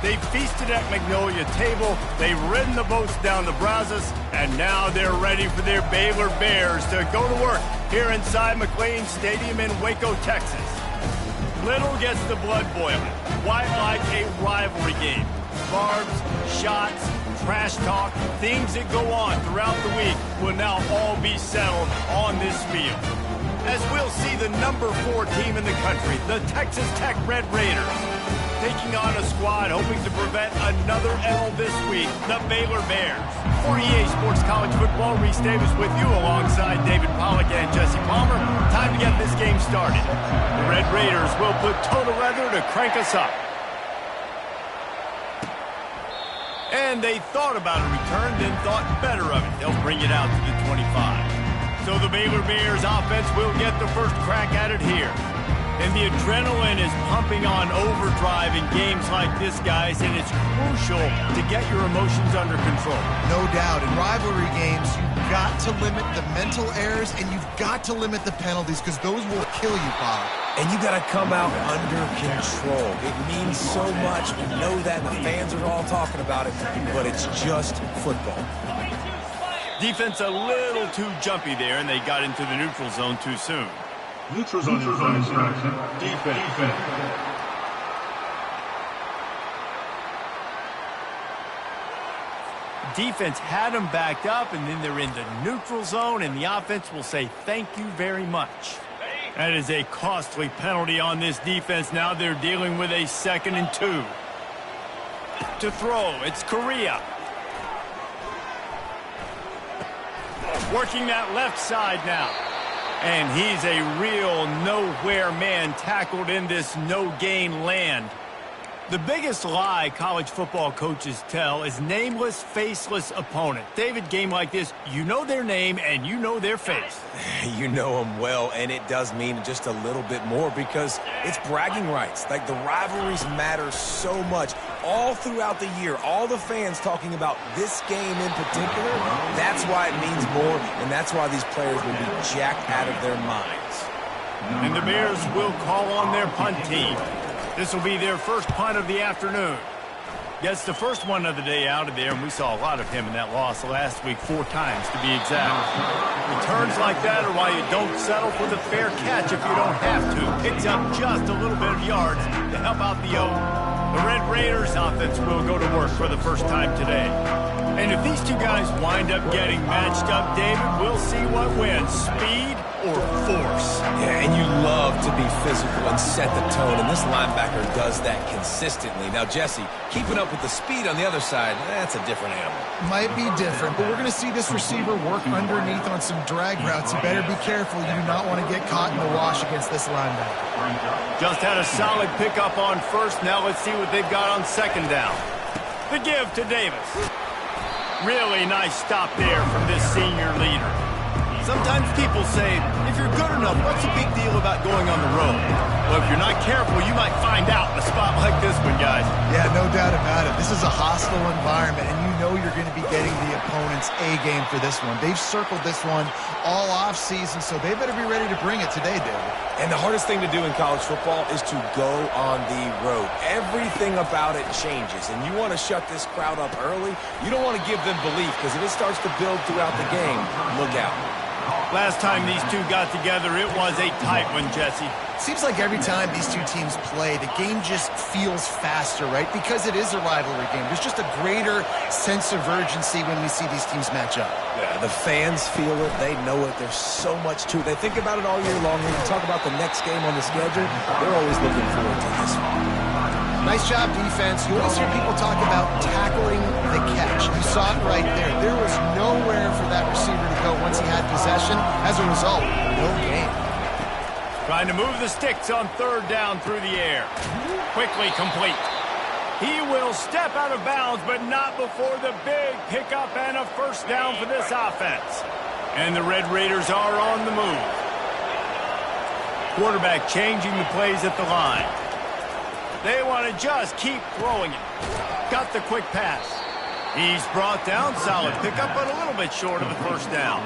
They've feasted at Magnolia Table, they've ridden the boats down to Brazos, and now they're ready for their Baylor Bears to go to work here inside McLean Stadium in Waco, Texas. Little gets the blood boiling. Why like a rivalry game? Barbs, shots, trash talk, things that go on throughout the week will now all be settled on this field. As we'll see the number 4 team in the country, the Texas Tech Red Raiders, taking on a squad hoping to prevent another L this week, the Baylor Bears. For EA Sports College Football, Reese Davis with you alongside David Pollack and Jesse Palmer. Time to get this game started. The Red Raiders will put total leather to crank us up. And they thought about a return, then thought better of it. They'll bring it out to the 25. So the Baylor Bears offense will get the first crack at it here. And the adrenaline is pumping on overdrive in games like this, guys, and it's crucial to get your emotions under control. No doubt. In rivalry games, you've got to limit the mental errors, and you've got to limit the penalties, because those will kill you, Bob. And you got to come out under control. It means so much. We know that. The fans are all talking about it, but it's just football. Defense a little too jumpy there, and they got into the neutral zone too soon. Neutral zone infraction. Defense. Defense had them backed up, and then they're in the neutral zone, and the offense will say thank you very much. That is a costly penalty on this defense. Now they're dealing with a 2nd and 2. To throw, it's Correa. Working that left side now. And he's a real nowhere man tackled in this no-gain land. The biggest lie college football coaches tell is nameless, faceless opponent. David, game like this, you know their name and you know their face. You know them well, and it does mean just a little bit more because it's bragging rights. Like, the rivalries matter so much. All throughout the year, all the fans talking about this game in particular, that's why it means more, and that's why these players will be jacked out of their minds. And the Bears will call on their punt team. This will be their first punt of the afternoon. Gets the first one of the day out of there, and we saw a lot of him in that loss last week, 4 times to be exact. Returns like that are why you don't settle for the fair catch if you don't have to. Picks up just a little bit of yards to help out the O. The Red Raiders offense will go to work for the first time today. And if these two guys wind up getting matched up, David, we'll see what wins, speed or force. Yeah, and you love to be physical and set the tone, and this linebacker does that consistently. Now, Jesse, keeping up with the speed on the other side, that's a different animal. Might be different, but we're going to see this receiver work underneath on some drag routes. You better be careful. You do not want to get caught in the wash against this linebacker. Just had a solid pickup on first. Now let's see what they've got on 2nd down. The give to Davis. Really nice stop there from this senior leader. Sometimes people say, if you're good enough, what's the big deal about going on the road? Well, if you're not careful, you might find out in a spot like this one, guys. Yeah, no doubt about it. This is a hostile environment, and you know you're going to be getting the opponent's A game for this one. They've circled this one all offseason, so they better be ready to bring it today, David. And the hardest thing to do in college football is to go on the road. Everything about it changes, and you want to shut this crowd up early. You don't want to give them belief, because if it starts to build throughout the game, look out. Last time these two got together, it was a tight one, Jesse. Seems like every time these two teams play, the game just feels faster, right? Because it is a rivalry game. There's just a greater sense of urgency when we see these teams match up. Yeah, the fans feel it. They know it. There's so much to it. They think about it all year long. When you talk about the next game on the schedule, they're always looking forward to this one. Nice job, defense. You always hear people talk about tackling the catch. You saw it right there. There was nowhere for that receiver to go once he had possession. As a result, no gain. Trying to move the sticks on 3rd down through the air. Quickly complete. He will step out of bounds, but not before the big pickup and a first down for this offense. And the Red Raiders are on the move. Quarterback changing the plays at the line. They want to just keep throwing it. Got the quick pass. He's brought down, solid pickup, but a little bit short of the first down.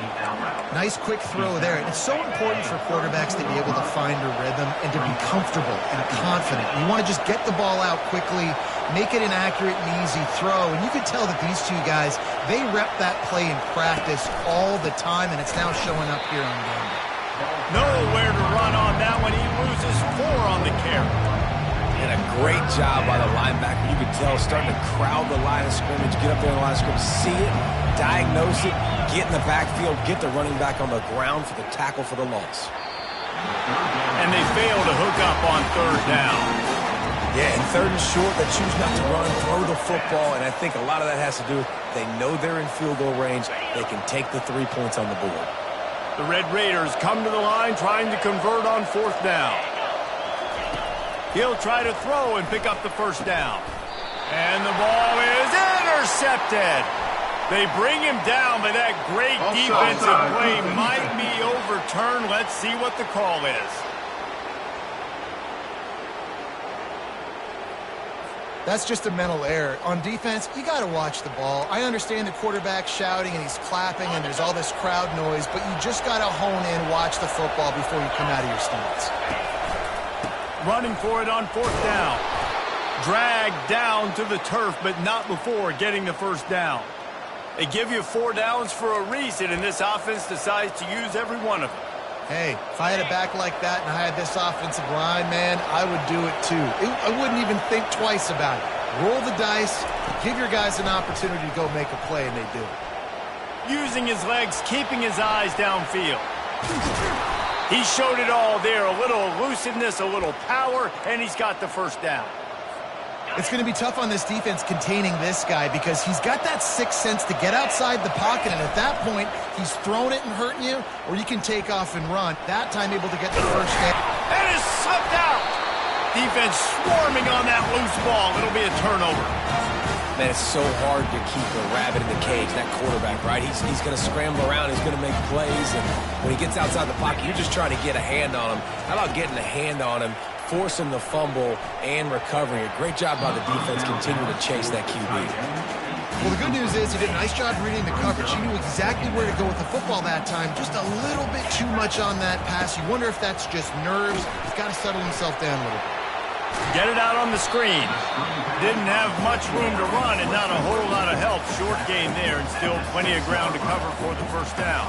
Nice quick throw there. And it's so important for quarterbacks to be able to find a rhythm and to be comfortable and confident. You want to just get the ball out quickly, make it an accurate and easy throw. And you can tell that these two guys, they rep that play in practice all the time, and it's now showing up here on game day. Nowhere to run on that one. He loses 4 on the carry. And a great job by the linebacker. You could tell starting to crowd the line of scrimmage, get up there in the line of scrimmage, see it, diagnose it, get in the backfield, get the running back on the ground for the tackle for the loss. And they fail to hook up on 3rd down. Yeah, and 3rd and short, they choose not to run, throw the football, and I think a lot of that has to do with they know they're in field goal range. They can take the 3 points on the board. The Red Raiders come to the line trying to convert on 4th down. He'll try to throw and pick up the first down. And the ball is intercepted. They bring him down, but that great defensive play might be overturned. Let's see what the call is. That's just a mental error. On defense, you got to watch the ball. I understand the quarterback shouting and he's clapping and there's all this crowd noise, but you just got to hone in, watch the football before you come out of your stance. Running for it on 4th down. Dragged down to the turf, but not before getting the first down. They give you 4 downs for a reason, and this offense decides to use every one of them. Hey, if I had a back like that and I had this offensive line, man, I would do it too. I wouldn't even think twice about it. Roll the dice, give your guys an opportunity to go make a play, and they do. Using his legs, keeping his eyes downfield. He showed it all there, a little elusiveness, a little power, and he's got the first down. It's going to be tough on this defense containing this guy because he's got that sixth sense to get outside the pocket, and at that point, he's throwing it and hurting you, or you can take off and run. That time able to get the first down. And it's slipped out! Defense swarming on that loose ball. It'll be a turnover. Man, it's so hard to keep the rabbit in the cage, that quarterback, right? He's going to scramble around. He's going to make plays, and when he gets outside the pocket, you're just trying to get a hand on him. How about getting a hand on him, forcing the fumble, and recovering it? Great job by the defense continuing to chase that QB. Well, the good news is he did a nice job reading the coverage. He knew exactly where to go with the football that time. Just a little bit too much on that pass. You wonder if that's just nerves. He's got to settle himself down a little bit. Get it out on the screen. Didn't have much room to run and not a whole lot of help. Short game there and still plenty of ground to cover for the first down.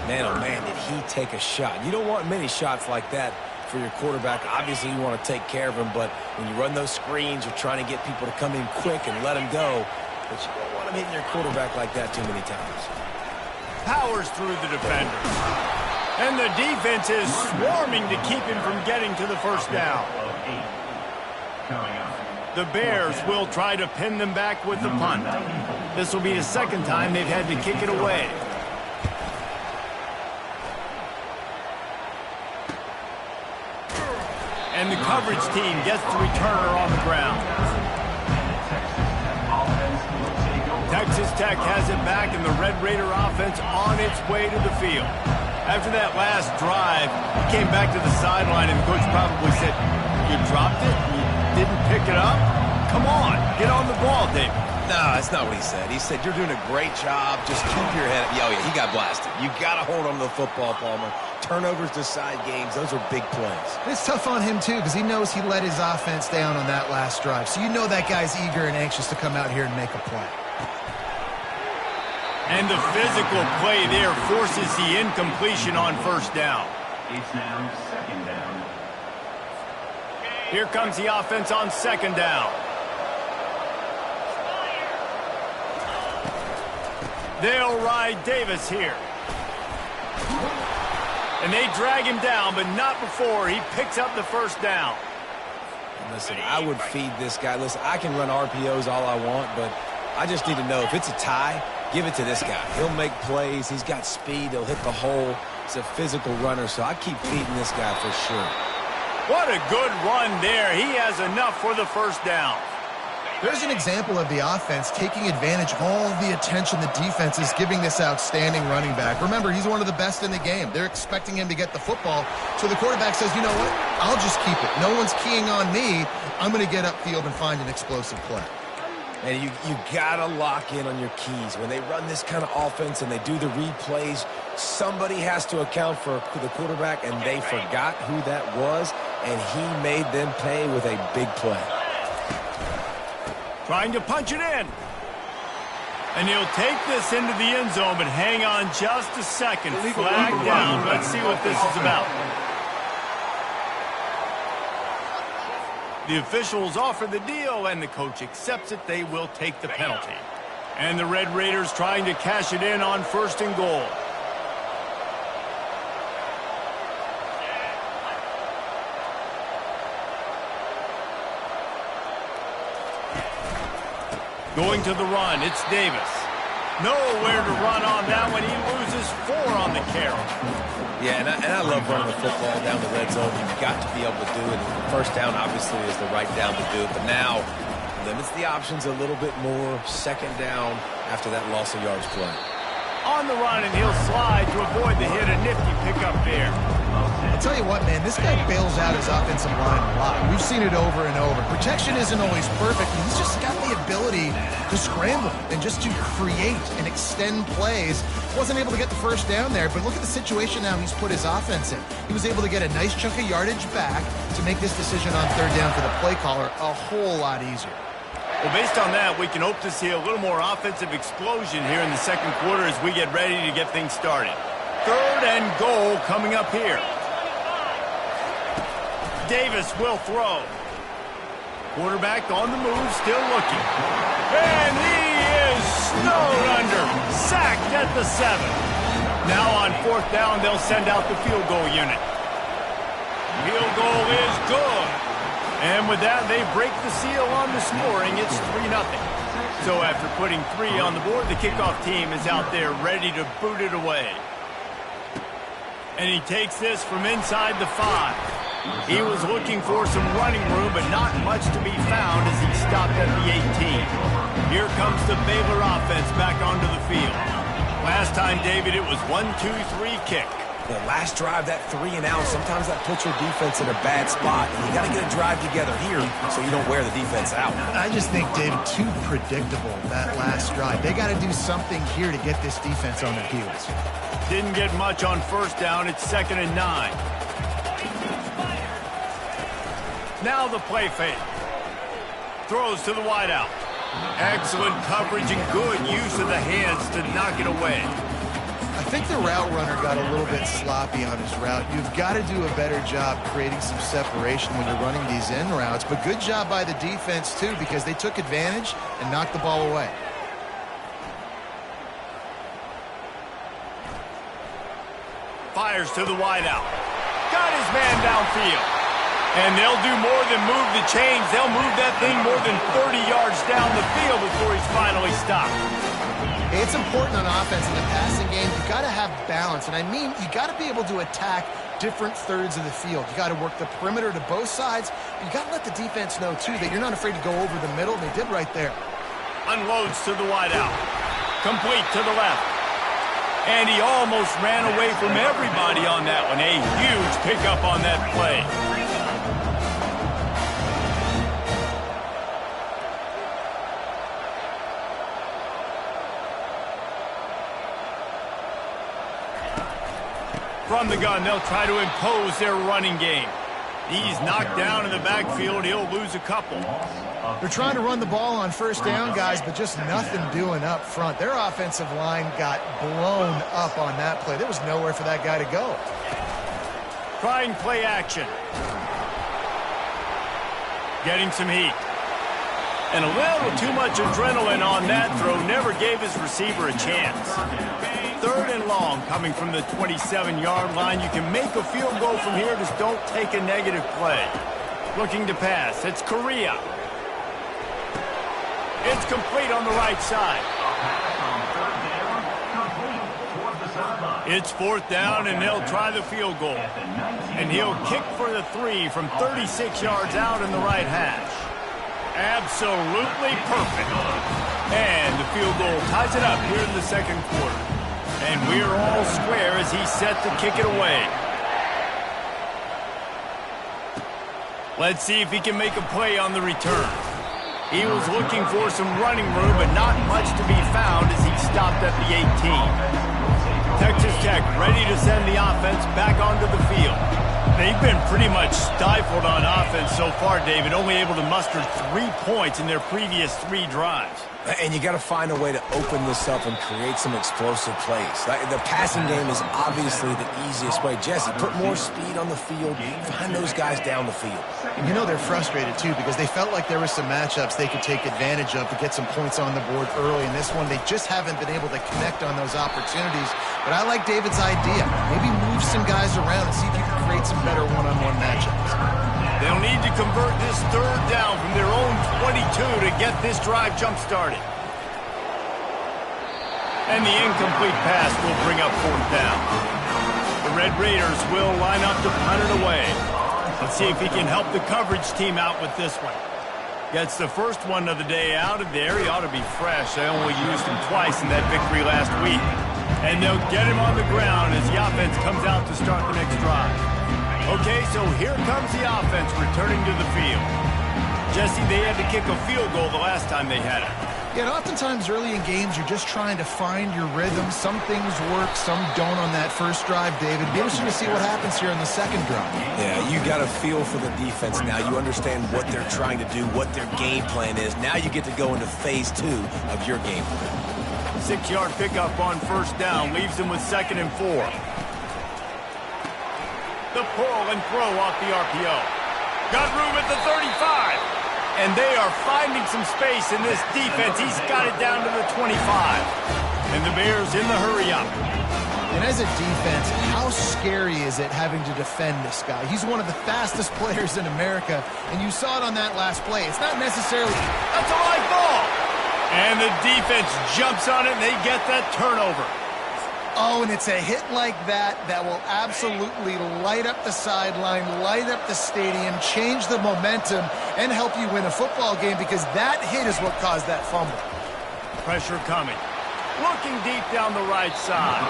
Man, oh man, did he take a shot. You don't want many shots like that for your quarterback. Obviously, you want to take care of him, but when you run those screens, you're trying to get people to come in quick and let him go. But you don't want him hitting your quarterback like that too many times. Powers through the defenders. And the defense is swarming to keep him from getting to the first down. The Bears will try to pin them back with the punt. This will be the second time they've had to kick it away. And the coverage team gets the returner on the ground. Texas Tech has it back, and the Red Raider offense on its way to the field. After that last drive, he came back to the sideline, and the coach probably said, "You dropped it? You didn't pick it up? Come on, get on the ball, David." No, that's not what he said. He said, "You're doing a great job. Just keep your head up." Oh, yeah, he got blasted. You got to hold on to the football, Palmer. Turnovers decide games. Those are big plays. It's tough on him, too, because he knows he let his offense down on that last drive. So you know that guy's eager and anxious to come out here and make a play. And the physical play there forces the incompletion on first down. It's now second down. Here comes the offense on second down. They'll ride Davis here. And they drag him down, but not before he picks up the first down. Listen, I would feed this guy. Listen, I can run RPOs all I want, but I just need to know if it's a tie, give it to this guy. He'll make plays. He's got speed. He'll hit the hole. He's a physical runner, so I keep feeding this guy for sure. What a good run there. He has enough for the first down. There's an example of the offense taking advantage of all the attention the defense is giving this outstanding running back. Remember, he's one of the best in the game. They're expecting him to get the football. So the quarterback says, you know what? I'll just keep it. No one's keying on me. I'm going to get upfield and find an explosive play. And you got to lock in on your keys. When they run this kind of offense and they do the replays, somebody has to account for the quarterback, and they forgot who that was, and he made them pay with a big play. Trying to punch it in. And he'll take this into the end zone, but hang on just a second. Flag down. Let's see what this is about. The officials offer the deal, and the coach accepts it. They will take the penalty. And the Red Raiders trying to cash it in on 1st and goal. Going to the run, it's Davis. Nowhere to run on that one. He loses 4 on the carry. Yeah, and I love running the football down the red zone. You've got to be able to do it. First down, obviously, is the right down to do it. But now, limits the options a little bit more. 2nd down after that loss of yards play. On the run, and he'll slide to avoid the hit. A nifty pickup there. I'll tell you what, man, this guy bails out his offensive line a lot. We've seen it over and over. Protection isn't always perfect, and he's just got the ability to scramble and just to create and extend plays. Wasn't able to get the 1st down there, but look at the situation now he's put his offense in. He was able to get a nice chunk of yardage back to make this decision on 3rd down for the play caller a whole lot easier. Well, based on that, we can hope to see a little more offensive explosion here in the 2nd quarter as we get ready to get things started. 3rd and goal coming up here. Davis will throw. Quarterback on the move, still looking. And he is snowed under. Sacked at the 7. Now on 4th down, they'll send out the field goal unit. Field goal is good. And with that, they break the seal on the scoring. It's 3-0. So after putting 3 on the board, the kickoff team is out there ready to boot it away. And he takes this from inside the 5. He was looking for some running room, but not much to be found as he stopped at the 18. Here comes the Baylor offense back onto the field. Last time, David, it was 1-2-3 kick. The last drive, that 3 and out, sometimes that puts your defense in a bad spot. You got to get a drive together here so you don't wear the defense out. I just think, David, too predictable, that last drive. They got to do something here to get this defense on their heels. Didn't get much on 1st down. It's 2nd and 9. Now the play fake. Throws to the wideout. Excellent coverage and good use of the hands to knock it away. I think the route runner got a little bit sloppy on his route. You've got to do a better job creating some separation when you're running these in routes. But good job by the defense, too, because they took advantage and knocked the ball away. Fires to the wideout. Got his man downfield. And they'll do more than move the chains. They'll move that thing more than 30 yards down the field before he's finally stopped. It's important on offense in the passing game. You've got to have balance. And I mean, you got to be able to attack different thirds of the field. You got to work the perimeter to both sides. But you got to let the defense know, too, that you're not afraid to go over the middle. They did right there. Unloads to the wideout. Complete to the left. And he almost ran away from everybody on that one. A huge pickup on that play. From the gun, they'll try to impose their running game. He's knocked down in the backfield. He'll lose a couple. They're trying to run the ball on 1st down, guys, but just nothing doing up front. Their offensive line got blown up on that play. There was nowhere for that guy to go. Trying play action. Getting some heat. And a little too much adrenaline on that throw. Never gave his receiver a chance. 3rd and long coming from the 27-yard line. You can make a field goal from here. Just don't take a negative play. Looking to pass. It's Correa. It's complete on the right side. It's 4th down, and they'll try the field goal. And he'll kick for the 3 from 36 yards out in the right hash. Absolutely perfect. And the field goal ties it up here in the 2nd quarter. And we're all square as he's set to kick it away. Let's see if he can make a play on the return. He was looking for some running room, but not much to be found as he stopped at the 18. Texas Tech ready to send the offense back onto the field. They've been pretty much stifled on offense so far, David, only able to muster 3 points in their previous 3 drives. And you got to find a way to open this up and create some explosive plays. The passing game is obviously the easiest way. Jesse, put more speed on the field. Find those guys down the field. And you know they're frustrated, too, because they felt like there were some matchups they could take advantage of to get some points on the board early. In this one, they just haven't been able to connect on those opportunities. But I like David's idea. Maybe move some guys around and see if you can create some better one-on-one matchups. They'll need to convert this 3rd down from their own 22 to get this drive jump-started. And the incomplete pass will bring up 4th down. The Red Raiders will line up to punt it away. Let's see if he can help the coverage team out with this one. Gets the first one of the day out of there. He ought to be fresh. They only used him twice in that victory last week. And they'll get him on the ground as the offense comes out to start the next drive. Okay, so here comes the offense returning to the field. Jesse, they had to kick a field goal the last time they had it. Yeah, and oftentimes early in games, you're just trying to find your rhythm. Some things work, some don't on that first drive, David. Be interesting to see what happens here on the second drive. Yeah, you got a feel for the defense now. You understand what they're trying to do, what their game plan is. Now you get to go into phase 2 of your game plan. 6-yard pickup on 1st down leaves them with 2nd and 4. The pull and throw off the RPO. Got room at the 35. And they are finding some space in this defense. He's got it down to the 25. And the Bears in the hurry-up. And as a defense, how scary is it having to defend this guy? He's one of the fastest players in America, and you saw it on that last play. It's not necessarily... That's a live ball! And the defense jumps on it, and they get that turnover. Oh, and it's a hit like that that will absolutely light up the sideline, light up the stadium, change the momentum, and help you win a football game because that hit is what caused that fumble. Pressure coming. Looking deep down the right side.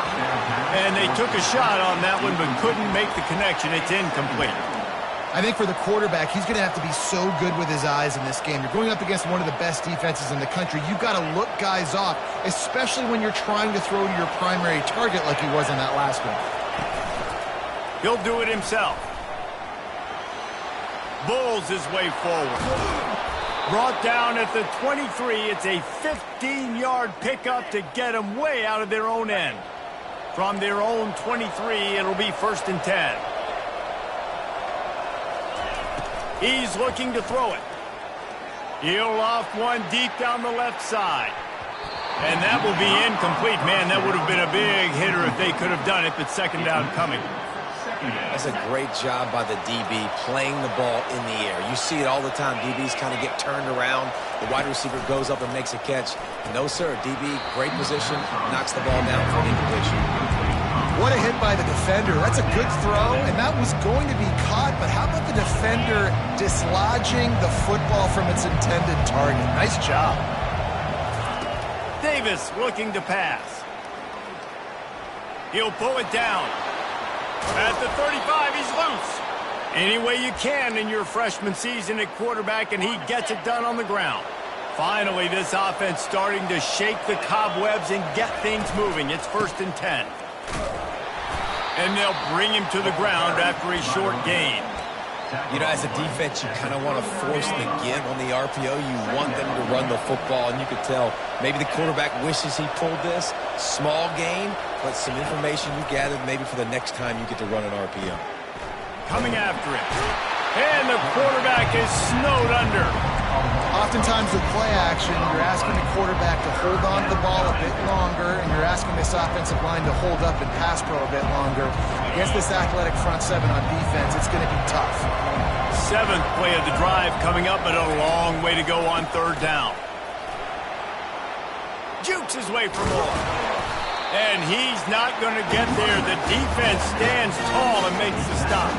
And they took a shot on that one but couldn't make the connection. It's incomplete. I think for the quarterback, he's going to have to be so good with his eyes in this game. You're going up against one of the best defenses in the country. You've got to look guys off, especially when you're trying to throw to your primary target like he was in that last one. He'll do it himself. Bulls his way forward. Brought down at the 23. It's a 15-yard pickup to get him way out of their own end. From their own 23, it'll be 1st and 10. He's looking to throw it. He'll loft one deep down the left side. And that will be incomplete. Man, that would have been a big hitter if they could have done it, but 2nd down coming. That's a great job by the DB playing the ball in the air. You see it all the time. DBs kind of get turned around. The wide receiver goes up and makes a catch. No, sir. DB, great position, knocks the ball down for an incompletion. What a hit by the defender. That's a good throw, and that was going to be caught, but how about the defender dislodging the football from its intended target? Nice job. Davis looking to pass. He'll pull it down. At the 35, he's loose. Any way you can in your freshman season at quarterback, and he gets it done on the ground. Finally, this offense starting to shake the cobwebs and get things moving. It's 1st and 10. And they'll bring him to the ground after a short gain. You know, as a defense, you kind of want to force the give on the RPO. You want them to run the football, and you could tell maybe the quarterback wishes he pulled this. Small gain, but some information you gathered maybe for the next time you get to run an RPO. Coming after it. And the quarterback is snowed under. Oftentimes with play action, you're asking the quarterback to hold on to the ball a bit longer, and you're asking this offensive line to hold up and pass pro a bit longer. Against this athletic front 7 on defense, it's going to be tough. 7th play of the drive coming up, but a long way to go on 3rd down. Jukes his way for more. And he's not going to get there. The defense stands tall and makes the stop.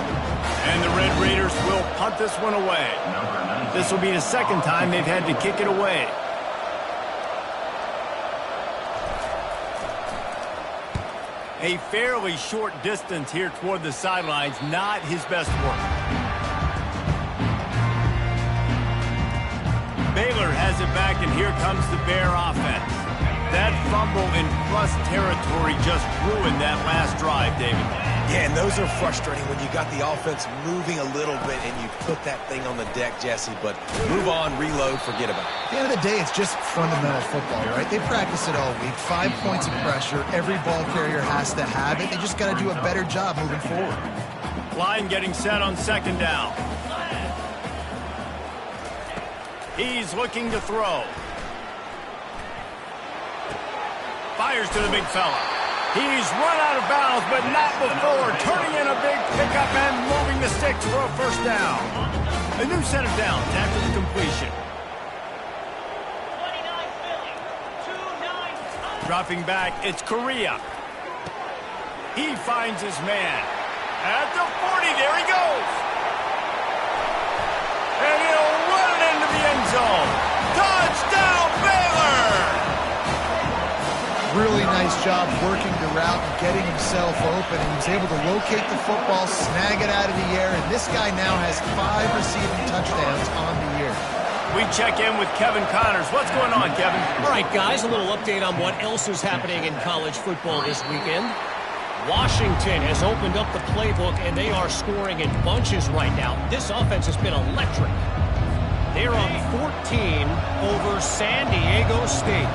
And the Red Raiders will punt this one away. This will be the 2nd time they've had to kick it away. A fairly short distance here toward the sidelines, not his best work. Baylor has it back, and here comes the Bear offense. That fumble in plus territory just ruined that last drive, David. Yeah, and those are frustrating when you got the offense moving a little bit and you put that thing on the deck, Jesse. But move on, reload, forget about it. At the end of the day, it's just fundamental football, right? They practice it all week. 5 points of pressure. Every ball carrier has to have it. They just got to do a better job moving forward. Line getting set on second down. He's looking to throw. Fires to the big fella. He's run out of bounds, but not before turning in a big pickup and moving the sticks for a first down. A new set of downs after the completion. Dropping back, it's Correa. He finds his man. At the 40, there he goes. And he'll run it into the end zone. Touchdown, Baylor! Really nice job working the route and getting himself open. And he was able to locate the football, snag it out of the air, and this guy now has 5 receiving touchdowns on the year. We check in with Kevin Connors. What's going on, Kevin? All right, guys, a little update on what else is happening in college football this weekend. Washington has opened up the playbook, and they are scoring in bunches right now. This offense has been electric. They're on 14 over San Diego State.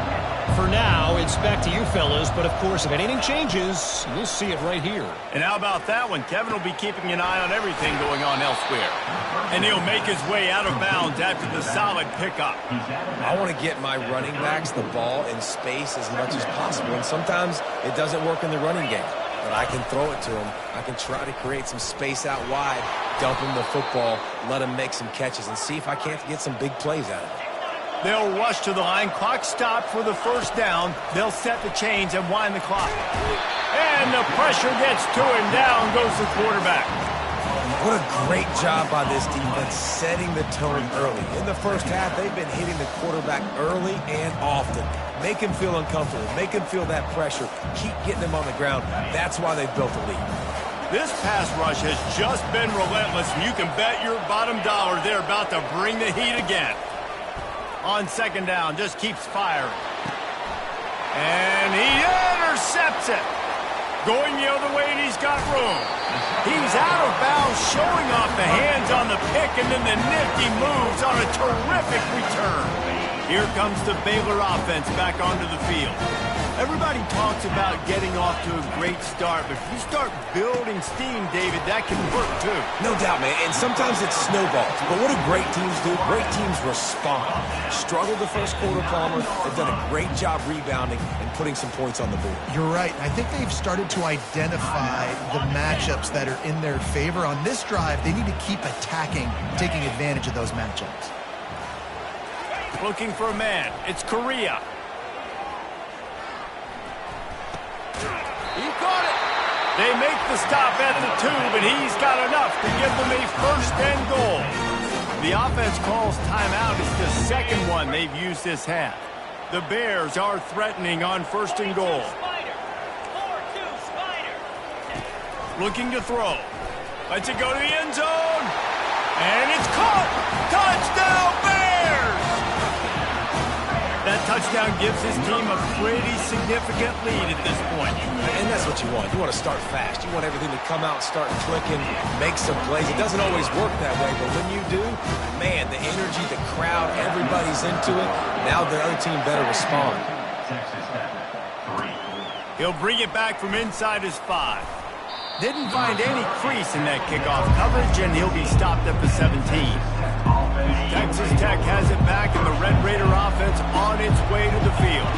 For now, it's back to you fellas, but of course, if anything changes, you'll see it right here. And how about that one? Kevin will be keeping an eye on everything going on elsewhere. And he'll make his way out of bounds after the solid pickup. I want to get my running backs the ball in space as much as possible, and sometimes it doesn't work in the running game. But I can throw it to him. I can try to create some space out wide, dump him the football, let him make some catches, and see if I can't get some big plays out of it. They'll rush to the line. Clock stopped for the first down. They'll set the chains and wind the clock. And the pressure gets to him. Down goes the quarterback. What a great job by this defense setting the tone early. In the first half, they've been hitting the quarterback early and often. Make him feel uncomfortable. Make him feel that pressure. Keep getting him on the ground. That's why they've built a lead. This pass rush has just been relentless, and you can bet your bottom dollar they're about to bring the heat again. On second down, just keeps firing. And he intercepts it. Going the other way, and he's got room. He's out of bounds, showing off the hands on the pick, and then the nifty moves on a terrific return. Here comes the Baylor offense back onto the field. Everybody talks about getting off to a great start, but if you start building steam, David, that can work too. No doubt, man, and sometimes it snowballs. But what do great teams do? Great teams respond. Struggled the first quarter, Palmer. They've done a great job rebounding and putting some points on the board. You're right. I think they've started to identify the matchups that are in their favor. On this drive, they need to keep attacking, taking advantage of those matchups. Looking for a man. It's Correa. He caught it. They make the stop at the 2, but he's got enough to give them a first and goal. The offense calls timeout. It's the second one they've used this half. The Bears are threatening on first and goal. Looking to throw. Lets it go to the end zone. And it's caught. Touchdown, Bears! That touchdown gives his team a pretty significant lead at this point. And that's what you want. You want to start fast. You want everything to come out, start clicking, make some plays. It doesn't always work that way, but when you do, man, the energy, the crowd, everybody's into it. Now the other team better respond. He'll bring it back from inside his 5. Didn't find any crease in that kickoff coverage, and he'll be stopped at the 17. Texas Tech has it back, and the Red Raider offense on its way to the field.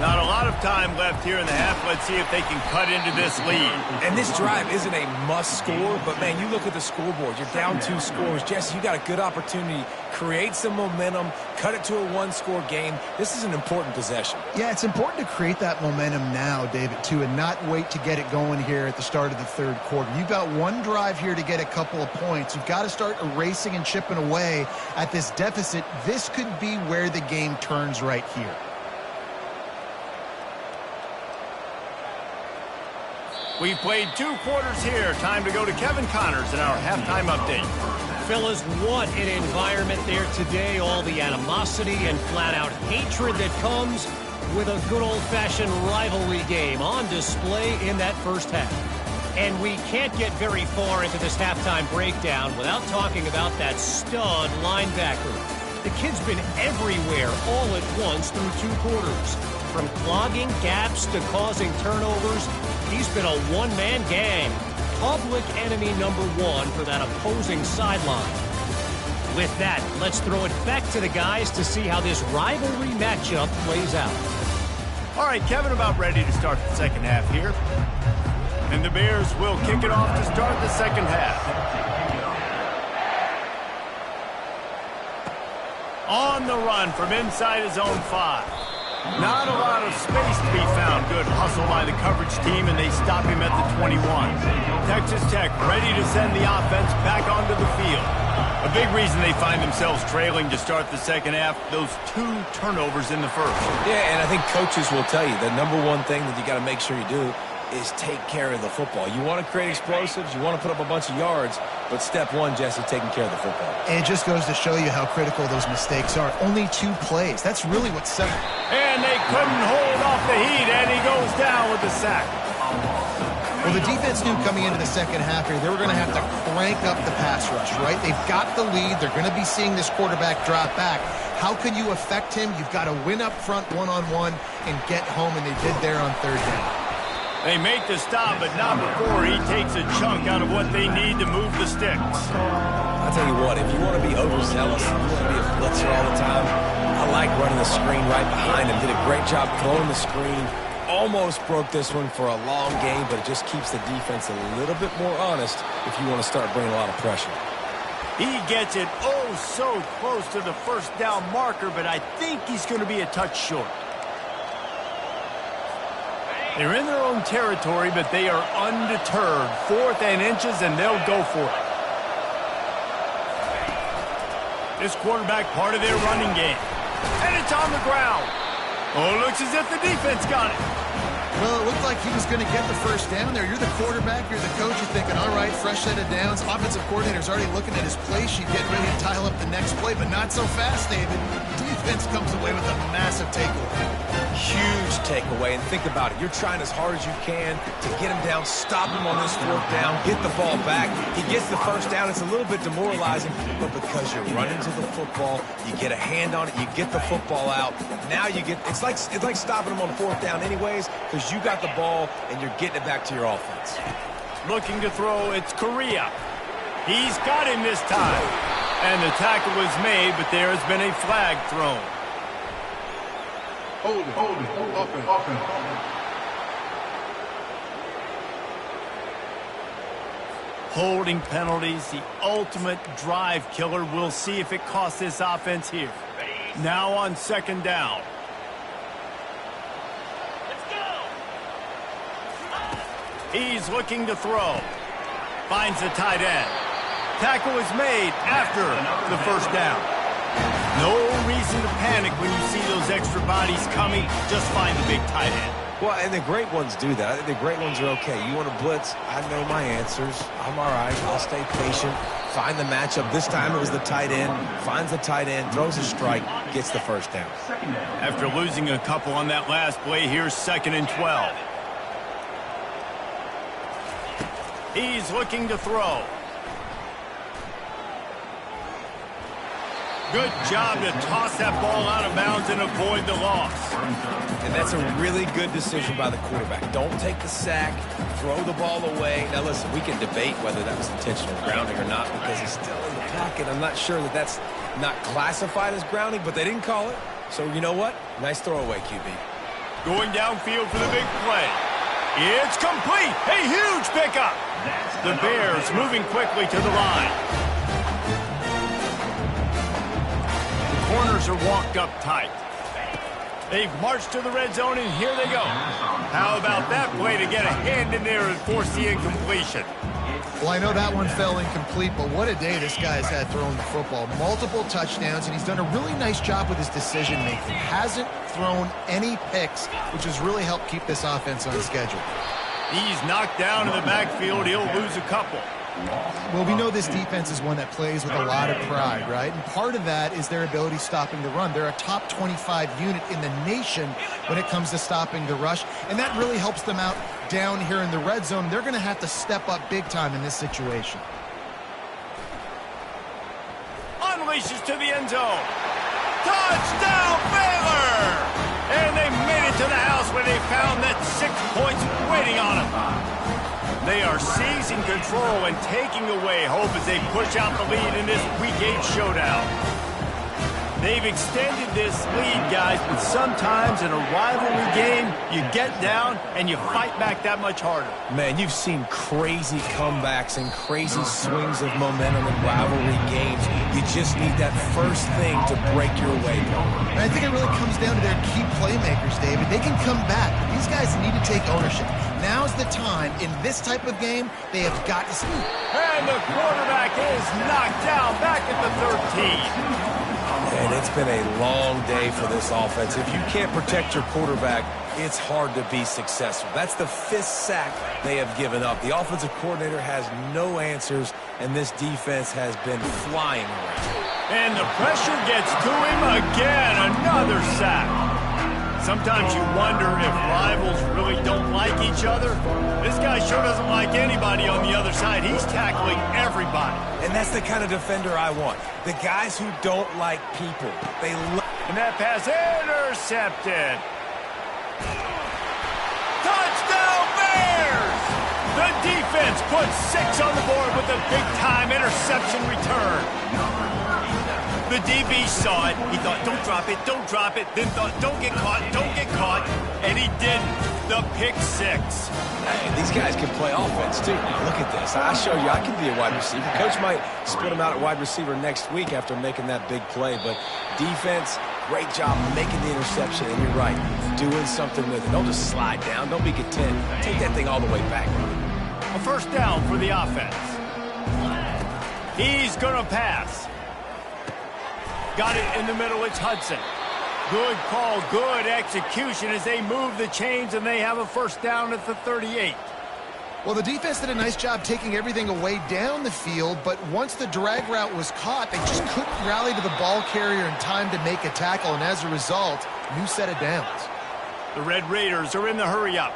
Not a lot of time left here in the half. Let's see if they can cut into this lead. And this drive isn't a must score, but, man, you look at the scoreboard. You're down 2 scores. Jesse, you got a good opportunity. Create some momentum. Cut it to a 1-score game. This is an important possession. Yeah, it's important to create that momentum now, David, too, and not wait to get it going here at the start of the third quarter. You've got one drive here to get a couple of points. You've got to start erasing and chipping away at this deficit. This could be where the game turns right here. We've played 2 quarters here. Time to go to Kevin Connors in our halftime update. Fellas, what an environment there today. All the animosity and flat-out hatred that comes with a good old-fashioned rivalry game on display in that first half. And we can't get very far into this halftime breakdown without talking about that stud linebacker. The kid's been everywhere all at once through 2 quarters. From clogging gaps to causing turnovers, he's been a one-man gang. Public enemy number 1 for that opposing sideline. With that, let's throw it back to the guys to see how this rivalry matchup plays out. All right, Kevin, about ready to start the second half here. And the Bears will kick it off to start the second half. On the run from inside his own 5. Not a lot of space to be found. Good hustle by the coverage team, and they stop him at the 21. Texas Tech ready to send the offense back onto the field. A big reason they find themselves trailing to start the second half, those 2 turnovers in the first. Yeah, and I think coaches will tell you the number 1 thing that you got to make sure you do is take care of the football. You want to create explosives, you want to put up a bunch of yards, but step 1, Jesse, taking care of the football. And it just goes to show you how critical those mistakes are. Only 2 plays. That's really what's set. And they couldn't hold off the heat, and he goes down with the sack. Well, the defense knew coming into the second half here, they were going to have to crank up the pass rush, right? They've got the lead. They're going to be seeing this quarterback drop back. How can you affect him? You've got to win up front one-on-one and get home, and they did there on 3rd down. They make the stop, but not before he takes a chunk out of what they need to move the sticks. I'll tell you what, if you want to be overzealous, you want to be a blitzer all the time, I like running the screen right behind him. Did a great job throwing the screen. Almost broke this one for a long game, but it just keeps the defense a little bit more honest if you want to start bringing a lot of pressure. He gets it oh so close to the first down marker, but I think he's going to be a touch short. They're in their own territory, but they are undeterred. 4th and inches, and they'll go for it. This quarterback part of their running game. And it's on the ground. Oh, it looks as if the defense got it. Well, it looked like he was going to get the first down there. You're the quarterback, you're the coach, you're thinking, all right, fresh set of downs. Offensive coordinator's already looking at his play sheet, getting ready to dial up the next play, but not so fast, David. Defense comes away with a massive takeaway. Huge takeaway, and think about it. You're trying as hard as you can to get him down, stop him on this 4th down, get the ball back. He gets the first down. It's a little bit demoralizing, but because you're running to the football, you get a hand on it, you get the football out. Now you get, it's like stopping him on 4th down anyways, because you got the ball and you're getting it back to your offense. Looking to throw, it's Correa. He's got him this time. And the tackle was made, but there has been a flag thrown. Hold it, open. Holding penalties, the ultimate drive killer. We'll see if it costs this offense here. Now on 2nd down. Let's go. He's looking to throw. Finds the tight end. Tackle is made after the first down. No reason to panic when you see those extra bodies coming. Just find the big tight end. Well, and the great ones do that. I think the great ones are okay. You want to blitz? I know my answers. I'm all right. I'll stay patient. Find the matchup. This time it was the tight end. Finds the tight end, throws a strike, gets the first down. After losing a couple on that last play, here's 2nd and 12. He's looking to throw. Good job to toss that ball out of bounds and avoid the loss. And that's a really good decision by the quarterback. Don't take the sack, throw the ball away. Now, listen, we can debate whether that was intentional grounding or not because he's still in the pocket. I'm not sure that that's not classified as grounding, but they didn't call it. So, you know what? Nice throwaway, QB. Going downfield for the big play. It's complete. A huge pickup. The Bears moving quickly to the line. Corners are walked up tight. They've marched to the red zone, and here they go. How about that play to get a hand in there and force the incompletion? Well, I know that one fell incomplete, but what a day this guy's had throwing the football. Multiple touchdowns, and he's done a really nice job with his decision-making. Hasn't thrown any picks, which has really helped keep this offense on schedule. He's knocked down in the backfield. He'll lose a couple. Well, we know this defense is one that plays with a lot of pride, right? And part of that is their ability stopping the run. They're a top 25 unit in the nation when it comes to stopping the rush, and that really helps them out down here in the red zone. They're going to have to step up big time in this situation. Unleashes to the end zone. Touchdown, Baylor! And they made it to the house where they found that 6 points waiting on them. They are seizing control and taking away hope as they push out the lead in this Week 8 showdown. They've extended this lead, guys, but sometimes in a rivalry game, you get down and you fight back that much harder. Man, you've seen crazy comebacks and crazy swings of momentum in rivalry games. You just need that first thing to break your way. And I think it really comes down to their key playmakers, David. They can come back, but these guys need to take ownership. Now's the time. In this type of game, they have got to speak. And the quarterback is knocked down back at the 13. And it's been a long day for this offense. If you can't protect your quarterback, it's hard to be successful. That's the 5th sack they have given up. The offensive coordinator has no answers, and this defense has been flying around. And the pressure gets to him again. Another sack. Sometimes you wonder if rivals really don't like each other. This guy sure doesn't like anybody on the other side. He's tackling everybody. And that's the kind of defender I want. The guys who don't like people. And that pass intercepted. Touchdown Bears! The defense puts 6 on the board with a big-time interception return. The DB saw it. He thought, don't drop it, don't drop it. Then thought, don't get caught, don't get caught. And he didn't. The pick 6. Hey, these guys can play offense, too. Look at this. I show you I can be a wide receiver. Coach might split him out at wide receiver next week after making that big play. But defense, great job making the interception. And you're right, doing something with it. Don't just slide down. Don't be content. Take that thing all the way back. A first down for the offense. He's going to pass. Got it in the middle. It's Hudson. Good call, good execution as they move the chains, and they have a first down at the 38. Well, the defense did a nice job taking everything away down the field, but once the drag route was caught, they just couldn't rally to the ball carrier in time to make a tackle, and as a result, new set of downs. The Red Raiders are in the hurry-up.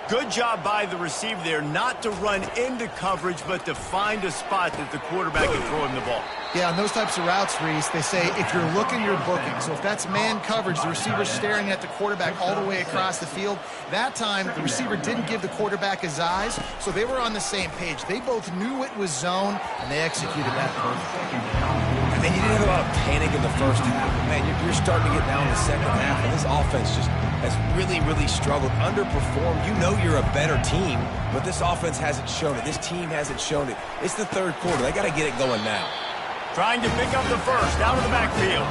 Good job by the receiver there not to run into coverage, but to find a spot that the quarterback can throw him the ball. Yeah, on those types of routes, Reese, they say if you're looking, you're booking. So if that's man coverage, the receiver's staring at the quarterback all the way across the field. That time, the receiver didn't give the quarterback his eyes, so they were on the same page. They both knew it was zone, and they executed that perfectly. And you didn't have a lot of panic in the first half. Man, you're starting to get down in the second half, and this offense just has really, really struggled, underperformed. You know you're a better team, but this offense hasn't shown it. This team hasn't shown it. It's the third quarter. They got to get it going now. Trying to pick up the first out of the backfield.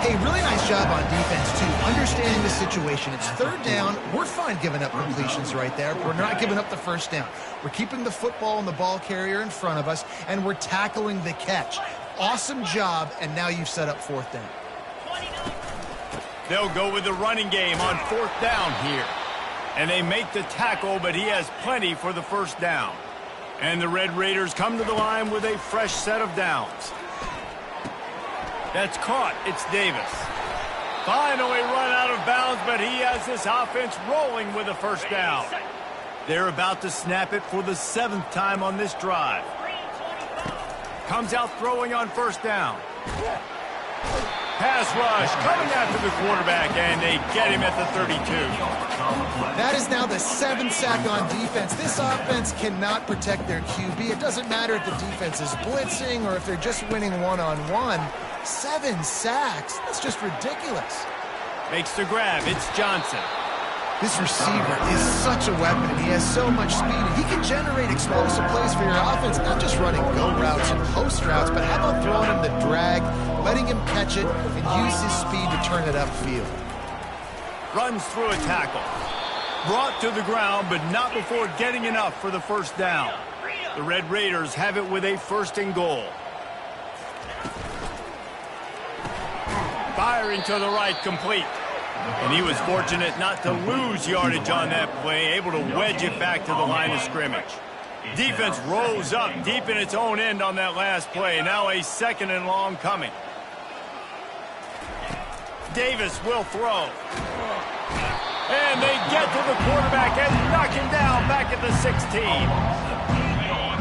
Hey, really nice job on defense, too, understanding the situation. It's third down. We're fine giving up completions right there. We're not giving up the first down. We're keeping the football and the ball carrier in front of us, and we're tackling the catch. Awesome job, and now you've set up fourth down. They'll go with the running game on fourth down here. And they make the tackle, but he has plenty for the first down. And the Red Raiders come to the line with a fresh set of downs. That's caught. It's Davis. Finally run out of bounds, but he has this offense rolling with a first down. They're about to snap it for the 7th time on this drive. Comes out throwing on first down. Pass rush coming after the quarterback, and they get him at the 32. That is now the 7th sack on defense. This offense cannot protect their QB. It doesn't matter if the defense is blitzing or if they're just winning one-on-one. 7 sacks. That's just ridiculous. Makes the grab. It's Johnson. This receiver is such a weapon, and he has so much speed. He can generate explosive plays for your offense, not just running go routes and post routes, but how about throwing him the drag, letting him catch it, and use his speed to turn it upfield. Runs through a tackle. Brought to the ground, but not before getting enough for the first down. The Red Raiders have it with a 1st and goal. Firing to the right, complete. And he was fortunate not to lose yardage on that play, able to wedge it back to the line of scrimmage. Defense rose up deep in its own end on that last play. Now a 2nd and long coming. Davis will throw. And they get to the quarterback and knock him down back at the 16.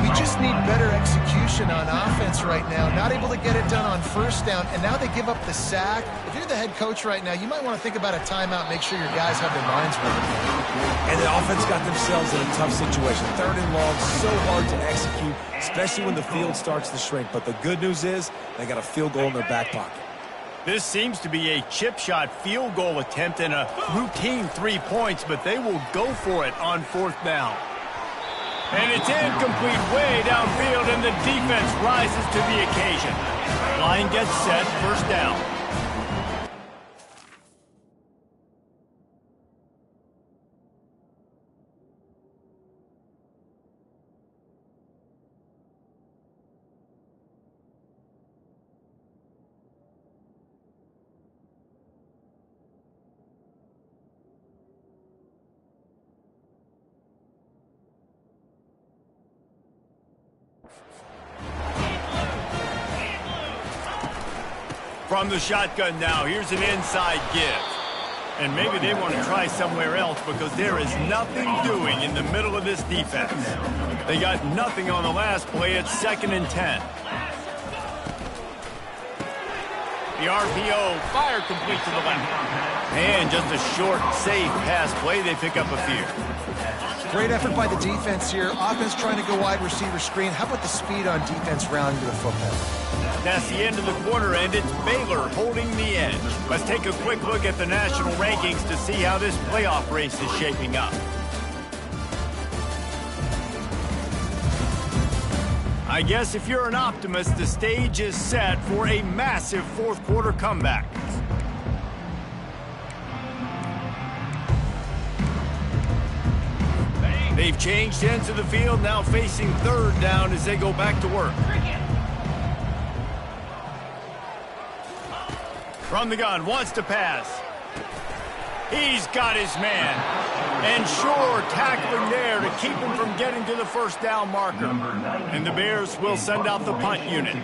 We just need better execution on offense right now. Not able to get it done on 1st down, and now they give up the sack. If you're the head coach right now, you might want to think about a timeout, make sure your guys have their minds right. And the offense got themselves in a tough situation. 3rd and long, so hard to execute, especially when the field starts to shrink. But the good news is they got a field goal in their back pocket. This seems to be a chip shot field goal attempt and a routine 3 points, but they will go for it on 4th down. And it's incomplete way downfield, and the defense rises to the occasion. Line gets set, 1st down. From the shotgun now, here's an inside give. And maybe they want to try somewhere else because there is nothing doing in the middle of this defense. They got nothing on the last play. It's 2nd and 10. The RPO, fire complete to the left. And just a short, safe pass play. They pick up a few. Great effort by the defense here. Offense trying to go wide receiver screen. How about the speed on defense rounding to the football? That's the end of the quarter, and it's Baylor holding the edge. Let's take a quick look at the national rankings to see how this playoff race is shaping up. I guess if you're an optimist, the stage is set for a massive 4th quarter comeback. They've changed ends of the field, now facing 3rd down as they go back to work. From the gun, wants to pass. He's got his man. And sure, tackling there to keep him from getting to the 1st down marker. And the Bears will send out the punt unit.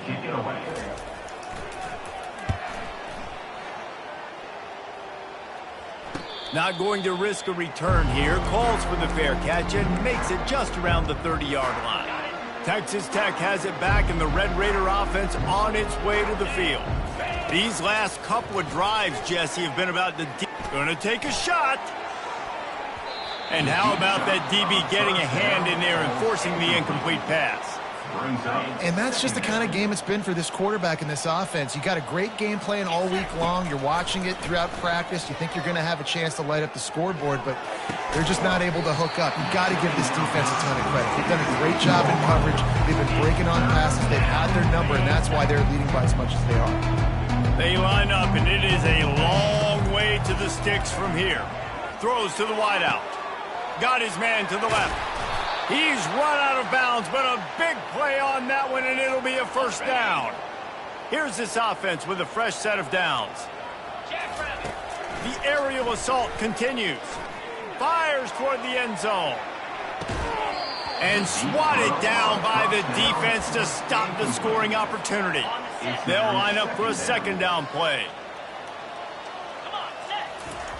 Not going to risk a return here. Calls for the fair catch and makes it just around the 30-yard line. Texas Tech has it back, and the Red Raider offense on its way to the field. These last couple of drives, Jesse, have been about the going to take a shot. And how about that DB getting a hand in there and forcing the incomplete pass? And that's just the kind of game it's been for this quarterback in this offense. You got a great game plan all week long. You're watching it throughout practice. You think you're going to have a chance to light up the scoreboard, but they're just not able to hook up. You've got to give this defense a ton of credit. They've done a great job in coverage. They've been breaking on passes. They've had their number, and that's why they're leading by as much as they are. They line up, and it is a long way to the sticks from here. Throws to the wideout. Got his man to the left. He's run out of bounds, but a big play on that one, and it'll be a 1st down. Here's this offense with a fresh set of downs. The aerial assault continues. Fires toward the end zone. And swatted down by the defense to stop the scoring opportunity. They'll line up for a 2nd down play.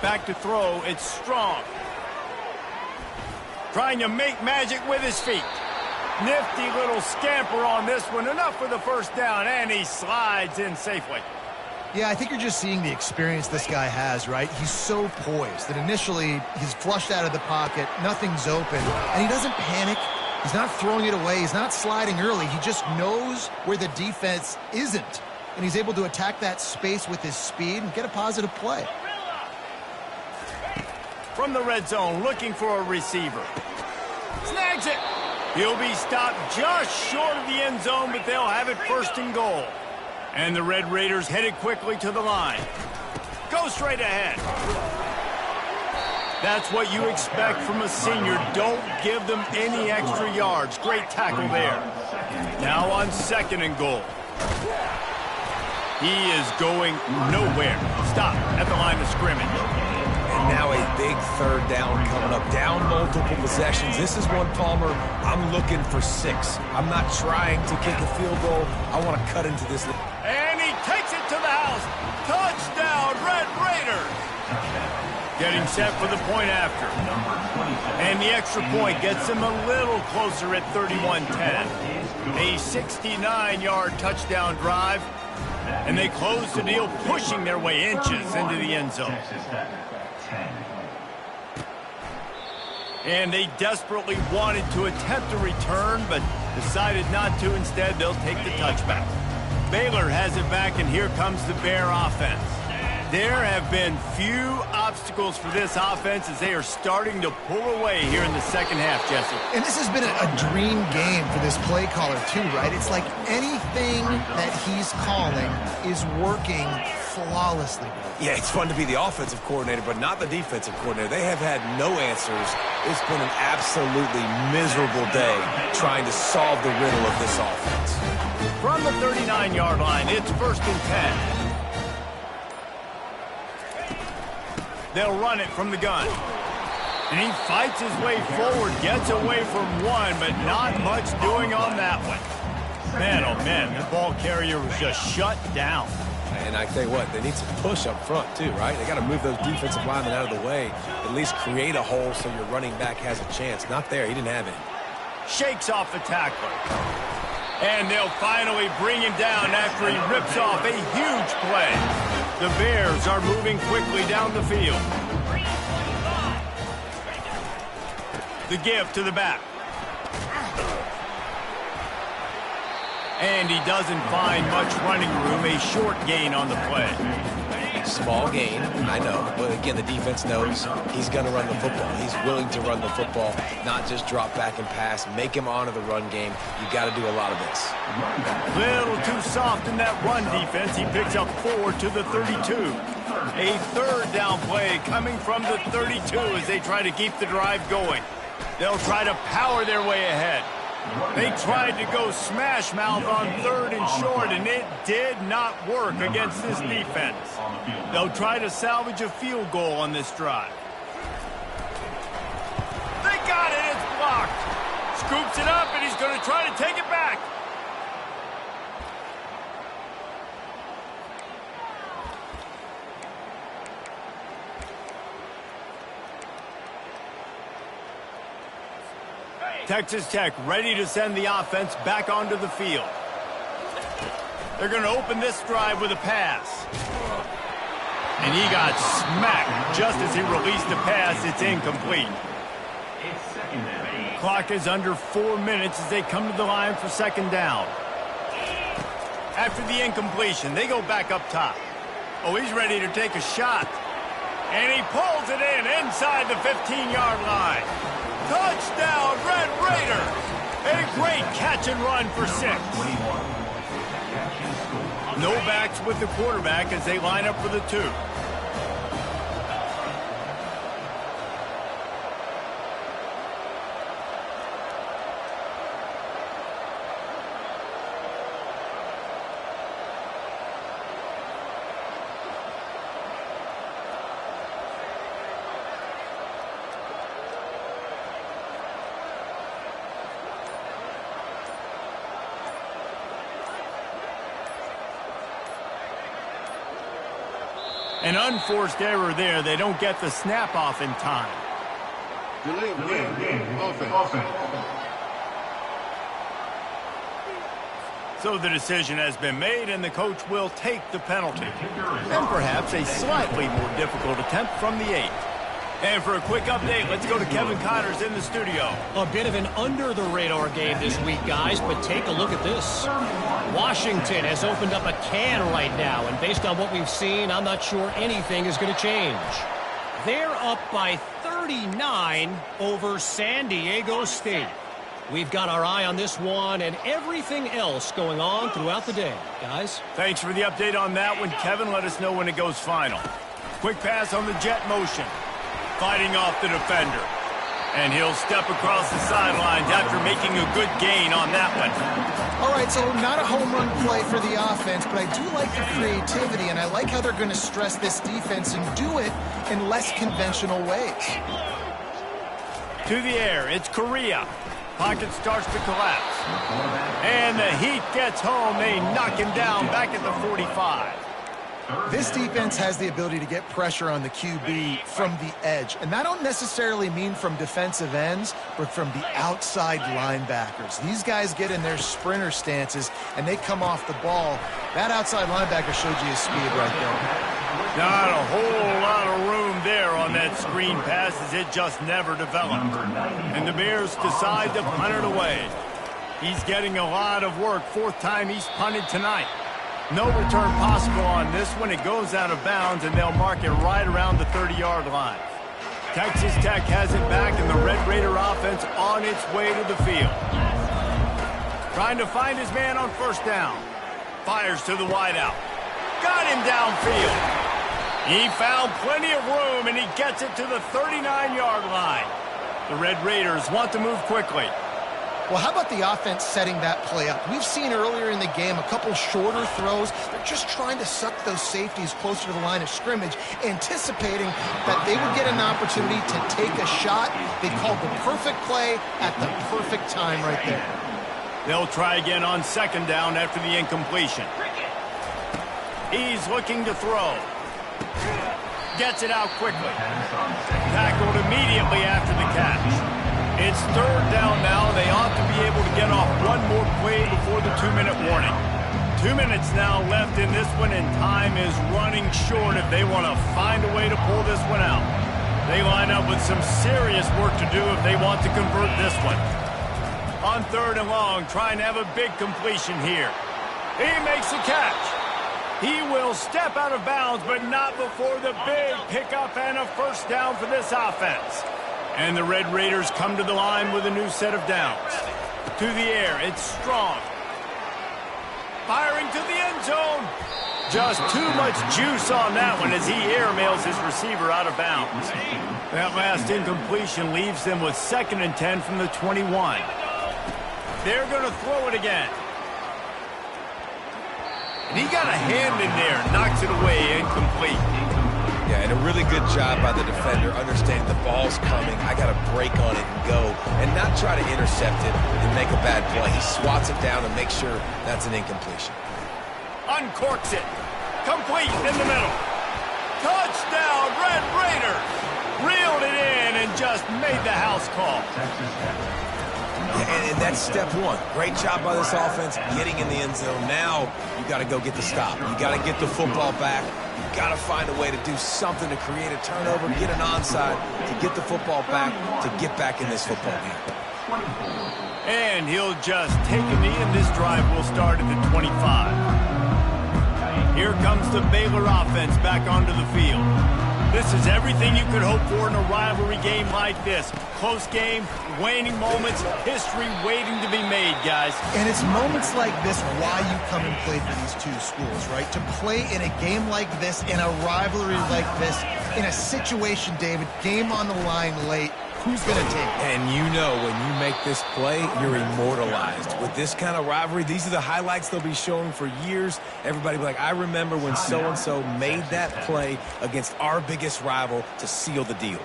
Back to throw, it's Strong. Trying to make magic with his feet. Nifty little scamper on this one. Enough for the 1st down, and he slides in safely. Yeah, I think you're just seeing the experience this guy has, right? He's so poised that initially he's flushed out of the pocket, nothing's open, and he doesn't panic. He's not throwing it away. He's not sliding early. He just knows where the defense isn't, and he's able to attack that space with his speed and get a positive play. From the red zone, looking for a receiver. Snags it. He'll be stopped just short of the end zone, but they'll have it 1st and goal. And the Red Raiders headed quickly to the line. Go straight ahead. That's what you expect from a senior. Don't give them any extra yards. Great tackle there. Now on 2nd and goal. He is going nowhere. Stop at the line of scrimmage. And now a big third down coming up. Down multiple possessions. This is one, Palmer, I'm looking for 6. I'm not trying to kick a field goal. I want to cut into this. And he takes it to the house. Touchdown, Red Raiders. Getting set for the point after. And the extra point gets him a little closer at 31-10. A 69-yard touchdown drive. And they close the deal, pushing their way inches into the end zone. And they desperately wanted to attempt a return, but decided not to. Instead, they'll take the touchback. Baylor has it back, and here comes the Bear offense. There have been few obstacles for this offense as they are starting to pull away here in the second half, Jesse. And this has been a dream game for this play caller, too, right? It's like anything that he's calling is working flawlessly. Yeah, it's fun to be the offensive coordinator, but not the defensive coordinator. They have had no answers. It's been an absolutely miserable day trying to solve the riddle of this offense. From the 39-yard line, it's 1st and 10. They'll run it from the gun. And he fights his way forward, gets away from one, but not much doing on that one. Man, oh man, the ball carrier was just shut down. And I tell you what, they need some push up front too, right? They got to move those defensive linemen out of the way, at least create a hole so your running back has a chance. Not there, he didn't have any. Shakes off the tackler. And they'll finally bring him down after he rips off a huge play. The Bears are moving quickly down the field. The give to the back. And he doesn't find much running room. A short gain on the play. Small gain, I know. But again, the defense knows he's going to run the football. He's willing to run the football, not just drop back and pass. Make him honor the run game. You got to do a lot of this. Little too soft in that run defense. He picks up 4 to the 32. A third down play coming from the 32 as they try to keep the drive going. They'll try to power their way ahead. They tried to go smash mouth on 3rd and short, and it did not work against this defense. They'll try to salvage a field goal on this drive. They got it. It's blocked. Scoops it up, and he's going to try to take it back. Texas Tech ready to send the offense back onto the field. They're going to open this drive with a pass. And he got smacked just as he released the pass. It's incomplete. Clock is under 4 minutes as they come to the line for 2nd down. After the incompletion, they go back up top. Oh, he's ready to take a shot. And he pulls it in inside the 15-yard line. Touchdown, Red Raiders! A great catch and run for 6. No backs with the quarterback as they line up for the 2. An unforced error there. They don't get the snap off in time. Delay of game. Offense. So the decision has been made, and the coach will take the penalty. And perhaps a slightly more difficult attempt from the 8. And for a quick update, let's go to Kevin Connors in the studio. A bit of an under-the-radar game this week, guys, but take a look at this. Washington has opened up a can right now, and based on what we've seen, I'm not sure anything is going to change. They're up by 39 over San Diego State. We've got our eye on this one and everything else going on throughout the day, guys. Thanks for the update on that one, Kevin. Let us know when it goes final. Quick pass on the jet motion. Fighting off the defender. And he'll step across the sidelines after making a good gain on that one. All right, so not a home run play for the offense, but I do like the creativity, and I like how they're going to stress this defense and do it in less conventional ways. To the air, it's Korea. Pocket starts to collapse. And the Heat gets home. They knock him down back at the 45. This defense has the ability to get pressure on the QB from the edge. And that don't necessarily mean from defensive ends, but from the outside linebackers. These guys get in their sprinter stances, and they come off the ball. That outside linebacker showed you his speed right there. Not a whole lot of room there on that screen pass as it just never developed. And the Bears decide to punt it away. He's getting a lot of work. Fourth time he's punted tonight. No return possible on this one. It goes out of bounds, and they'll mark it right around the 30-yard line. Texas Tech has it back, and the Red Raider offense on its way to the field. Trying to find his man on first down. Fires to the wideout. Got him downfield. He found plenty of room, and he gets it to the 39-yard line. The Red Raiders want to move quickly. Well, how about the offense setting that play up? We've seen earlier in the game a couple shorter throws. They're just trying to suck those safeties closer to the line of scrimmage, anticipating that they would get an opportunity to take a shot. They called the perfect play at the perfect time right there. They'll try again on second down after the incompletion. He's looking to throw. Gets it out quickly. Tackled immediately after the catch. It's third down now. They ought to be able to get off one more play before the 2-minute warning. 2 minutes now left in this one, and time is running short if they want to find a way to pull this one out. They line up with some serious work to do if they want to convert this one. On third and long, trying to have a big completion here. He makes the catch. He will step out of bounds, but not before the big pickup and a first down for this offense. And the Red Raiders come to the line with a new set of downs. To the air, it's Strong. Firing to the end zone. Just too much juice on that one as he airmails his receiver out of bounds. That last incompletion leaves them with 2nd and 10 from the 21. They're going to throw it again. And he got a hand in there, knocks it away, incomplete. Yeah, and a really good job by the defender, understanding the ball's coming. I got to break on it and go, and not try to intercept it and make a bad play. He swats it down and makes sure that's an incompletion. Uncorks it. Complete in the middle. Touchdown, Red Raiders. Reeled it in and just made the house call. And that's step one. Great job by this offense getting in the end zone. Now you got to go get the stop. You got to get the football back. You got to find a way to do something to create a turnover, get an onside, to get the football back, to get back in this football game. And he'll just take a knee, and this drive will start at the 25. Here comes the Baylor offense back onto the field. This is everything you could hope for in a rivalry game like this. Close game, waning moments, history waiting to be made, guys. And it's moments like this why you come and play for these two schools, right? To play in a game like this, in a rivalry like this, in a situation, David, game on the line late, who's going to take it? And you know when you make this play, you're immortalized. With this kind of rivalry, these are the highlights they'll be showing for years. Everybody will be like, I remember when so-and-so made that play against our biggest rival to seal the deal.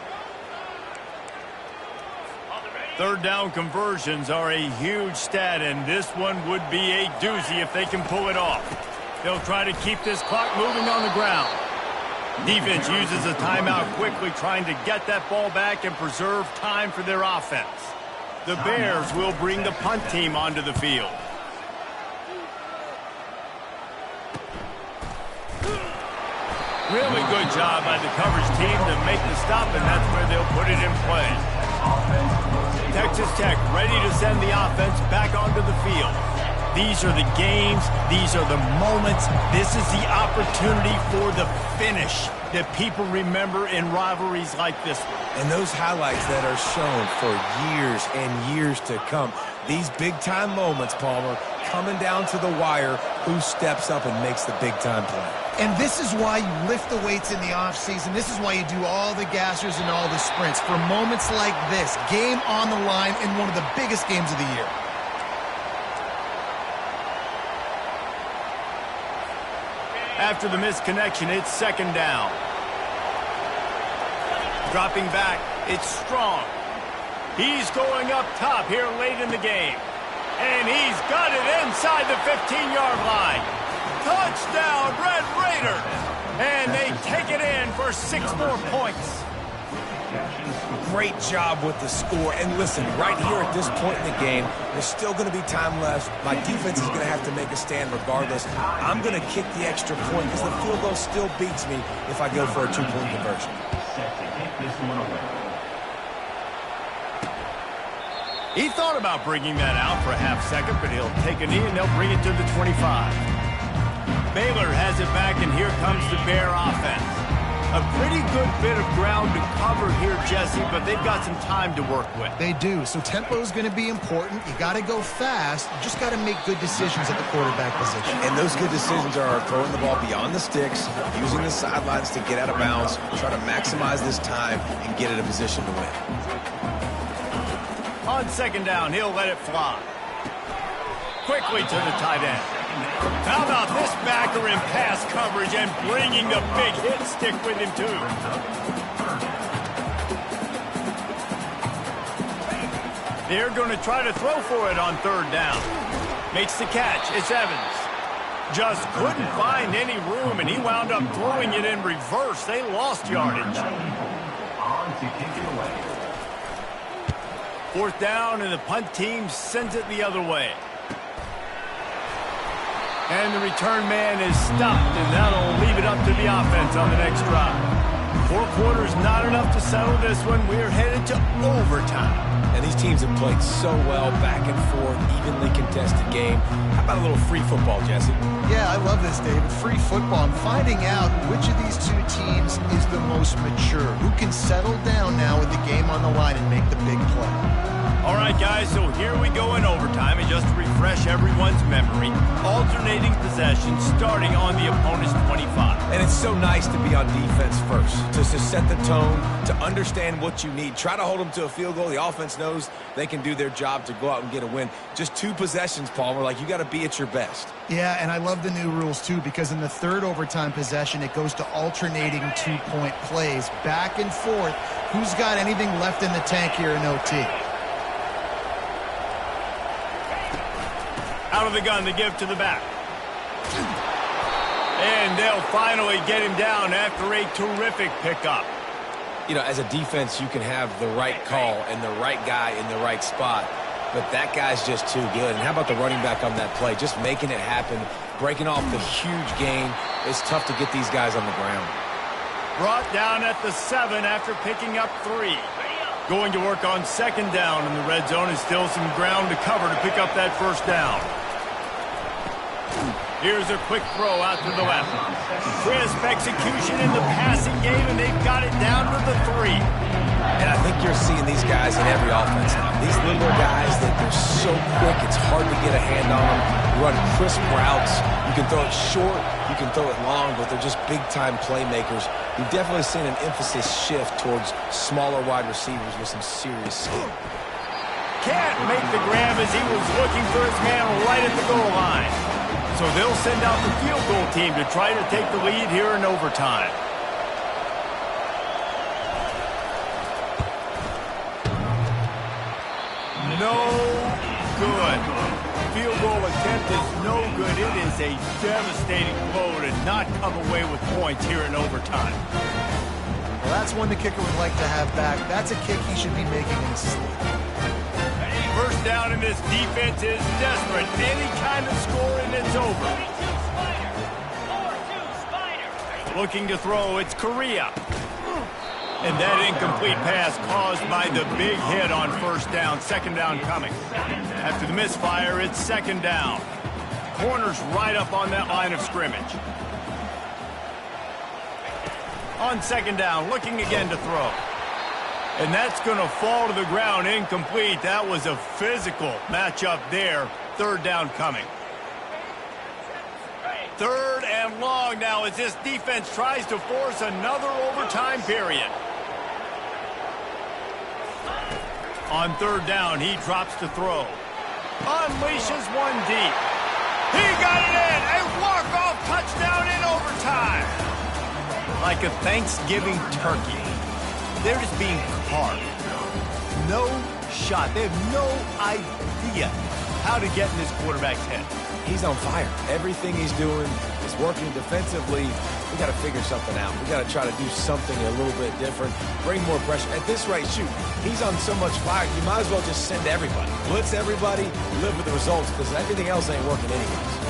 Third down conversions are a huge stat, and this one would be a doozy if they can pull it off. They'll try to keep this clock moving on the ground. Defense uses a timeout quickly, trying to get that ball back and preserve time for their offense. The Bears will bring the punt team onto the field. Really good job by the coverage team to make the stop, and that's where they'll put it in play. Texas Tech ready to send the offense back onto the field. These are the games. These are the moments. This is the opportunity for the finish that people remember in rivalries like this one. And those highlights that are shown for years and years to come. These big-time moments, Palmer, coming down to the wire, who steps up and makes the big-time play. And this is why you lift the weights in the offseason. This is why you do all the gassers and all the sprints. For moments like this, game on the line in one of the biggest games of the year. After the misconnection, it's second down. Dropping back, it's Strong. He's going up top here late in the game. And he's got it inside the 15-yard line. Touchdown, Red Raiders! And they take it in for 6 more points. Great job with the score. And listen, right here at this point in the game, there's still going to be time left. My defense is going to have to make a stand regardless. I'm going to kick the extra point because the field goal still beats me if I go for a 2-point conversion. Set to kick this one away. He thought about bringing that out for a half second, but he'll take a knee and they'll bring it to the 25. Baylor has it back, and here comes the Bear offense. A pretty good bit of ground to cover here, Jesse, but they've got some time to work with. They do. So tempo is going to be important. You got to go fast. You just got to make good decisions at the quarterback position. And those good decisions are throwing the ball beyond the sticks, using the sidelines to get out of bounds, try to maximize this time and get in a position to win. On second down, he'll let it fly. Quickly to the tight end. How about this backer in pass coverage and bringing the big hit stick with him, too. They're going to try to throw for it on third down. Makes the catch. It's Evans. Just couldn't find any room, and he wound up throwing it in reverse. They lost yardage. On to kick it away. Fourth down, and the punt team sends it the other way. And the return man is stopped, and that'll leave it up to the offense on the next drive. 4 quarters, not enough to settle this one. We're headed to overtime. And these teams have played so well, back and forth, evenly contested game. How about a little free football, Jesse? Yeah, I love this, David. Free football. I'm finding out which of these two teams is the most mature. Who can settle down now with the game on the line and make the big play? All right, guys, so here we go in overtime. And just to refresh everyone's memory, alternating possession starting on the opponent's 25. And it's so nice to be on defense first, to set the tone, to understand what you need. Try to hold them to a field goal. The offense knows they can do their job to go out and get a win. Just 2 possessions, Palmer, like you got to be at your best. Yeah, and I love the new rules, too, because in the third overtime possession, it goes to alternating 2-point plays, back and forth. Who's got anything left in the tank here in OT? Out of the gun, the give to the back. And they'll finally get him down after a terrific pickup. You know, as a defense, you can have the right call and the right guy in the right spot, but that guy's just too good. And how about the running back on that play? Just making it happen, breaking off the huge gain. It's tough to get these guys on the ground. Brought down at the 7 after picking up 3. Going to work on second down in the red zone, and still some ground to cover to pick up that first down. Here's a quick throw out to the left. Crisp execution in the passing game, and they've got it down to the 3. And I think you're seeing these guys in every offense now. These little guys, that they're so quick, it's hard to get a hand on them. Run crisp routes. You can throw it short, you can throw it long, but they're just big-time playmakers. We've definitely seen an emphasis shift towards smaller wide receivers with some serious skill. Can't make the grab as he was looking for his man right at the goal line. So they'll send out the field goal team to try to take the lead here in overtime. No good. Field goal attempt is no good. It is a devastating blow to not come away with points here in overtime. Well, that's one the kicker would like to have back. That's a kick he should be making in his sleep. First down, and this defense is desperate. Any kind of score, and it's over. Looking to throw, it's Correa. And that incomplete pass caused by the big hit on first down. Second down coming. After the misfire, it's second down. Corners right up on that line of scrimmage. On second down, looking again to throw. And that's going to fall to the ground, incomplete. That was a physical matchup there. Third down coming. Third and long now as this defense tries to force another overtime period. On third down, he drops to throw. Unleashes one deep. He got it in. A walk-off touchdown in overtime. like a Thanksgiving turkey. They're just being carved. No shot. They have no idea how to get in this quarterback's head. He's on fire. Everything he's doing is working defensively. We got to figure something out. We got to try to do something a little bit different, bring more pressure. At this rate, shoot, he's on so much fire, you might as well just send everybody. Blitz everybody, live with the results, because everything else ain't working anyways.